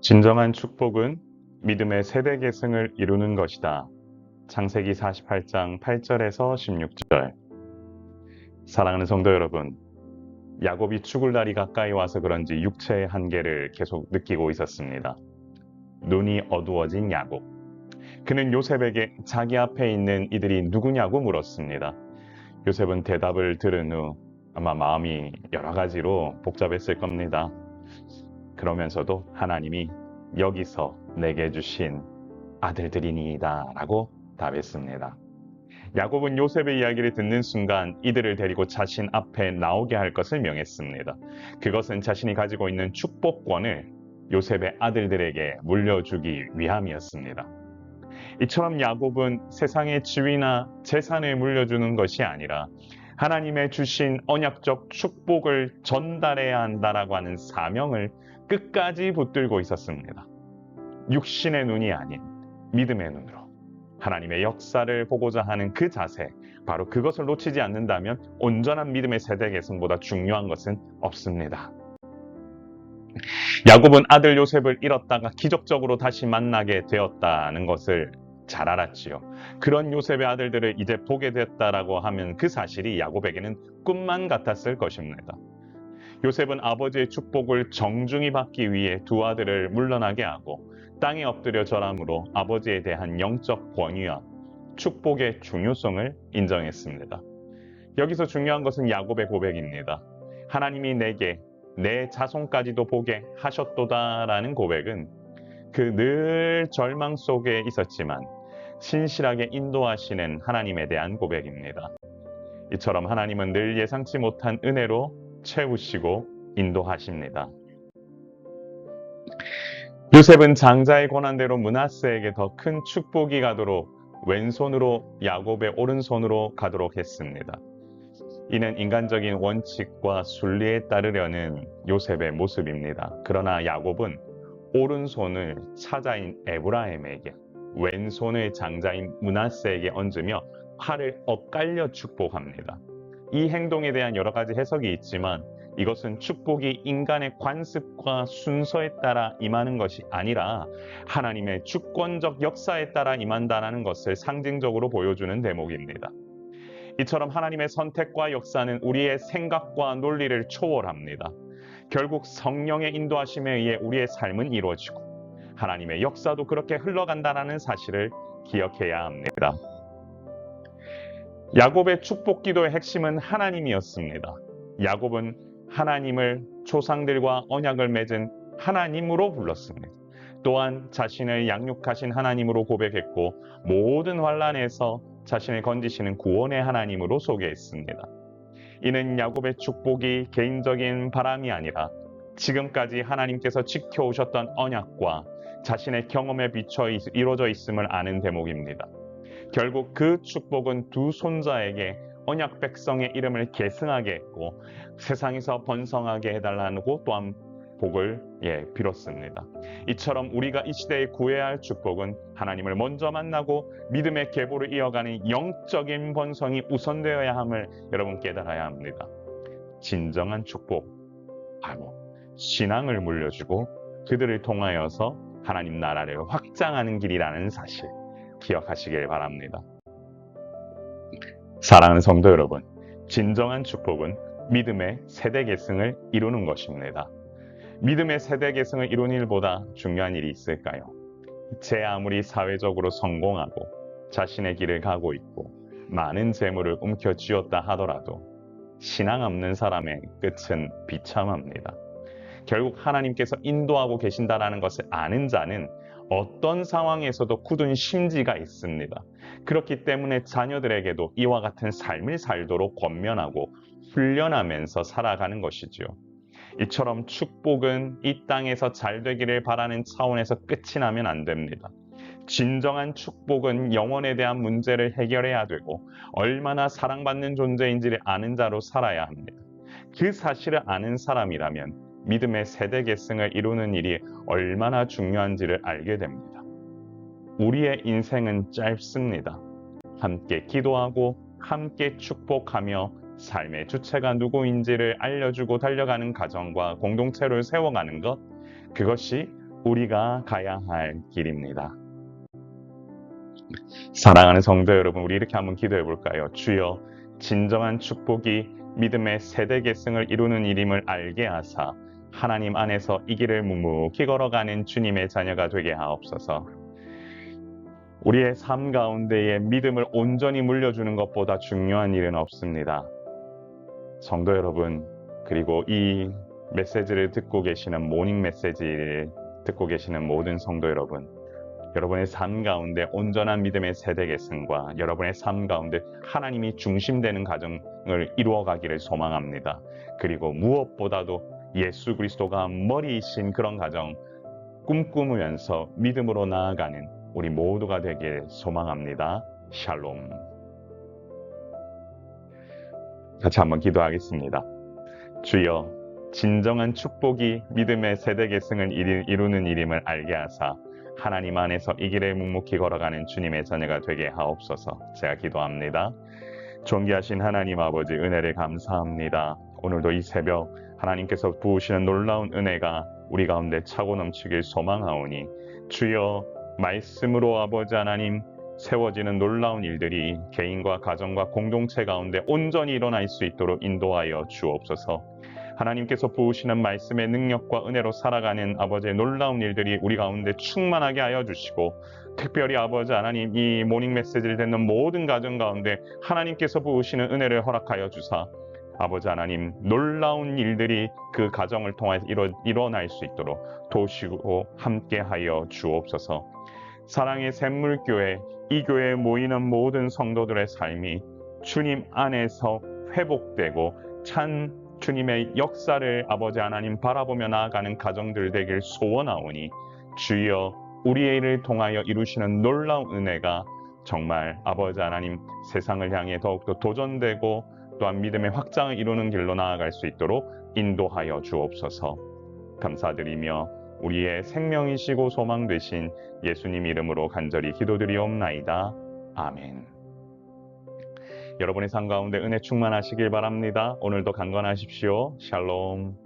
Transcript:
진정한 축복은 믿음의 세대 계승을 이루는 것이다. 창세기 48장 8절에서 16절. 사랑하는 성도 여러분, 야곱이 죽을 날이 가까이 와서 그런지 육체의 한계를 계속 느끼고 있었습니다. 눈이 어두워진 야곱. 그는 요셉에게 자기 앞에 있는 이들이 누구냐고 물었습니다. 요셉은 대답을 들은 후 아마 마음이 여러 가지로 복잡했을 겁니다. 그러면서도 하나님이 여기서 내게 주신 아들들이니이다 라고 답했습니다. 야곱은 요셉의 이야기를 듣는 순간 이들을 데리고 자신 앞에 나오게 할 것을 명했습니다. 그것은 자신이 가지고 있는 축복권을 요셉의 아들들에게 물려주기 위함이었습니다. 이처럼 야곱은 세상의 지위나 재산을 물려주는 것이 아니라 하나님의 주신 언약적 축복을 전달해야 한다라고 하는 사명을 끝까지 붙들고 있었습니다. 육신의 눈이 아닌 믿음의 눈으로 하나님의 역사를 보고자 하는 그 자세, 바로 그것을 놓치지 않는다면 온전한 믿음의 세대 계승보다 중요한 것은 없습니다. 야곱은 아들 요셉을 잃었다가 기적적으로 다시 만나게 되었다는 것을 잘 알았지요. 그런 요셉의 아들들을 이제 보게 됐다라고 하면 그 사실이 야곱에게는 꿈만 같았을 것입니다. 요셉은 아버지의 축복을 정중히 받기 위해 두 아들을 물러나게 하고 땅에 엎드려 절함으로 아버지에 대한 영적 권위와 축복의 중요성을 인정했습니다. 여기서 중요한 것은 야곱의 고백입니다. 하나님이 내게 내 자손까지도 보게 하셨도다라는 고백은 그 늘 절망 속에 있었지만 신실하게 인도하시는 하나님에 대한 고백입니다. 이처럼 하나님은 늘 예상치 못한 은혜로 채우시고 인도하십니다. 요셉은 장자의 권한대로 므낫세에게 더 큰 축복이 가도록 왼손으로 야곱의 오른손으로 가도록 했습니다. 이는 인간적인 원칙과 순리에 따르려는 요셉의 모습입니다. 그러나 야곱은 오른손을 차자인 에브라임에게, 왼손을 장자인 므낫세에게 얹으며 팔을 엇갈려 축복합니다. 이 행동에 대한 여러 가지 해석이 있지만 이것은 축복이 인간의 관습과 순서에 따라 임하는 것이 아니라 하나님의 주권적 역사에 따라 임한다는 것을 상징적으로 보여주는 대목입니다. 이처럼 하나님의 선택과 역사는 우리의 생각과 논리를 초월합니다. 결국 성령의 인도하심에 의해 우리의 삶은 이루어지고 하나님의 역사도 그렇게 흘러간다는 사실을 기억해야 합니다. 야곱의 축복 기도의 핵심은 하나님이었습니다. 야곱은 하나님을 조상들과 언약을 맺은 하나님으로 불렀습니다. 또한 자신을 양육하신 하나님으로 고백했고 모든 환난에서 자신을 건지시는 구원의 하나님으로 소개했습니다. 이는 야곱의 축복이 개인적인 바람이 아니라 지금까지 하나님께서 지켜오셨던 언약과 자신의 경험에 비춰 이루어져 있음을 아는 대목입니다. 결국 그 축복은 두 손자에게 언약 백성의 이름을 계승하게 했고 세상에서 번성하게 해달라고 또한 복을 빌었습니다. 이처럼 우리가 이 시대에 구해야 할 축복은 하나님을 먼저 만나고 믿음의 계보를 이어가는 영적인 번성이 우선되어야 함을 여러분 깨달아야 합니다. 진정한 축복, 바로 신앙을 물려주고 그들을 통하여서 하나님 나라를 확장하는 길이라는 사실 기억하시길 바랍니다. 사랑하는 성도 여러분, 진정한 축복은 믿음의 세대 계승을 이루는 것입니다. 믿음의 세대 계승을 이루는 일보다 중요한 일이 있을까요? 제 아무리 사회적으로 성공하고 자신의 길을 가고 있고 많은 재물을 움켜쥐었다 하더라도 신앙 없는 사람의 끝은 비참합니다. 결국 하나님께서 인도하고 계신다는 것을 아는 자는 어떤 상황에서도 굳은 심지가 있습니다. 그렇기 때문에 자녀들에게도 이와 같은 삶을 살도록 권면하고 훈련하면서 살아가는 것이지요. 이처럼 축복은 이 땅에서 잘 되기를 바라는 차원에서 끝이 나면 안 됩니다. 진정한 축복은 영혼에 대한 문제를 해결해야 되고 얼마나 사랑받는 존재인지를 아는 자로 살아야 합니다. 그 사실을 아는 사람이라면 믿음의 세대 계승을 이루는 일이 얼마나 중요한지를 알게 됩니다. 우리의 인생은 짧습니다. 함께 기도하고 함께 축복하며 삶의 주체가 누구인지를 알려주고 달려가는 가정과 공동체를 세워가는 것, 그것이 우리가 가야 할 길입니다. 사랑하는 성도 여러분, 우리 이렇게 한번 기도해 볼까요? 주여, 진정한 축복이 믿음의 세대 계승을 이루는 일임을 알게 하사 하나님 안에서 이 길을 묵묵히 걸어가는 주님의 자녀가 되게 하옵소서. 우리의 삶 가운데에 믿음을 온전히 물려주는 것보다 중요한 일은 없습니다. 성도 여러분, 그리고 이 메시지를 듣고 계시는 모닝 메시지를 듣고 계시는 모든 성도 여러분, 여러분의 삶 가운데 온전한 믿음의 세대 계승과 여러분의 삶 가운데 하나님이 중심되는 가정을 이루어가기를 소망합니다. 그리고 무엇보다도 예수 그리스도가 머리이신 그런 가정 꿈꾸면서 믿음으로 나아가는 우리 모두가 되길 소망합니다. 샬롬. 같이 한번 기도하겠습니다. 주여, 진정한 축복이 믿음의 세대 계승을 이루는 일임을 알게 하사 하나님 안에서 이 길을 묵묵히 걸어가는 주님의 자녀가 되게 하옵소서. 제가 기도합니다. 존귀하신 하나님 아버지, 은혜를 감사합니다. 오늘도 이 새벽 하나님께서 부으시는 놀라운 은혜가 우리 가운데 차고 넘치길 소망하오니 주여, 말씀으로 아버지 하나님 세워지는 놀라운 일들이 개인과 가정과 공동체 가운데 온전히 일어날 수 있도록 인도하여 주옵소서. 하나님께서 부으시는 말씀의 능력과 은혜로 살아가는 아버지의 놀라운 일들이 우리 가운데 충만하게 하여 주시고, 특별히 아버지 하나님 이 모닝 메시지를 듣는 모든 가정 가운데 하나님께서 부으시는 은혜를 허락하여 주사 아버지 하나님 놀라운 일들이 그 가정을 통해 일어날 수 있도록 도우시고 함께하여 주옵소서. 사랑의 샘물교회, 이 교회에 모이는 모든 성도들의 삶이 주님 안에서 회복되고 찬 주님의 역사를 아버지 하나님 바라보며 나아가는 가정들 되길 소원하오니 주여, 우리의 일을 통하여 이루시는 놀라운 은혜가 정말 아버지 하나님 세상을 향해 더욱더 도전되고 또한 믿음의 확장을 이루는 길로 나아갈 수 있도록 인도하여 주옵소서. 감사드리며 우리의 생명이시고 소망 되신 예수님 이름으로 간절히 기도드리옵나이다. 아멘. 여러분의 삶 가운데 은혜 충만하시길 바랍니다. 오늘도 강건하십시오. 샬롬.